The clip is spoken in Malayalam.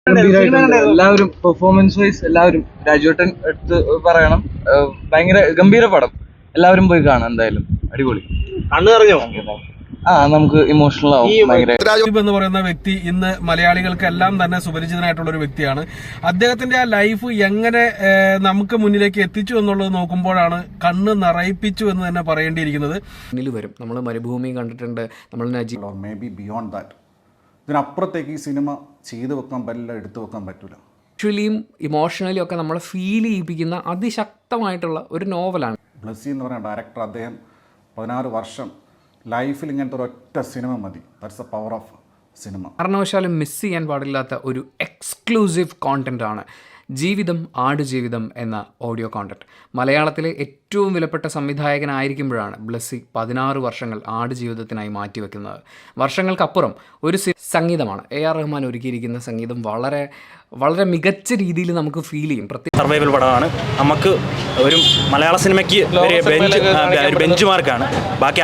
എല്ലാവരും പെർഫോമൻസ് വൈസ് എല്ലാവരും രാജുവേട്ടൻ എടുത്ത് പറയണം. ഭയങ്കര ഗംഭീര പടം, എല്ലാവരും പോയി കാണാം എന്തായാലും. അടിപൊളി. കണ്ണു നിറഞ്ഞോ? നമുക്ക് ഇമോഷണൽ ആവും ഭയങ്കര. രാജീവ് എന്ന് പറയുന്ന വ്യക്തി ഇന്ന് മലയാളികൾക്ക് എല്ലാം തന്നെ സുപരിചിതനായിട്ടുള്ള ഒരു വ്യക്തിയാണ്. അദ്ദേഹത്തിന്റെ ആ ലൈഫ് എങ്ങനെ നമുക്ക് മുന്നിലേക്ക് എത്തിച്ചു എന്നുള്ളത് നോക്കുമ്പോഴാണ് കണ്ണ് നിറയിപ്പിച്ചു എന്ന് തന്നെ പറയേണ്ടിയിരിക്കുന്നത്. മുന്നിൽ വരും. നമ്മൾ മരുഭൂമി കണ്ടിട്ടുണ്ട്, നമ്മൾ മേ ബി ബിയോണ്ട് ദാറ്റ്. ഇതിനപ്പുറത്തേക്ക് ഈ സിനിമ ചെയ്തു വെക്കാൻ പറ്റില്ല, എടുത്തു വെക്കാൻ പറ്റില്ല. ആക്ച്വലിയും ഇമോഷണലിയും ഒക്കെ നമ്മളെ ഫീൽ ചെയ്യിപ്പിക്കുന്ന അതിശക്തമായിട്ടുള്ള ഒരു നോവലാണ്. ബ്ലസ്സി എന്ന് പറയുന്ന ഡയറക്ടർ, അദ്ദേഹം 16 വർഷം ലൈഫിൽ ഇങ്ങനത്തെ ഒരൊറ്റ സിനിമ മതി. That's the power of cinema. കാരണവശാലും മിസ് ചെയ്യാൻ പാടില്ലാത്ത ഒരു എക്സ്ക്ലൂസീവ് കോണ്ടൻ്റാണ് ജീവിതം ആടുജീവിതം എന്ന ഓഡിയോ കോണ്ടന്റ്. മലയാളത്തിലെ ഏറ്റവും വിലപ്പെട്ട സംവിധായകനായിരിക്കുമ്പോഴാണ് ബ്ലസ്സി 16 വർഷങ്ങൾ ആടുജീവിതത്തിനായി മാറ്റിവെക്കുന്നത്. വർഷങ്ങൾക്കപ്പുറം ഒരു സംഗീതമാണ് AR റഹ്മാൻ ഒരുക്കിയിരിക്കുന്ന സംഗീതം. വളരെ വളരെ മികച്ച രീതിയിൽ നമുക്ക് ഫീൽ ചെയ്യും. സർവൈവൽ പടമാണ്. നമുക്ക് ഒരു മലയാള സിനിമയ്ക്ക് ഒരു ബെഞ്ച് മാർക്കാണ്. ബാക്കി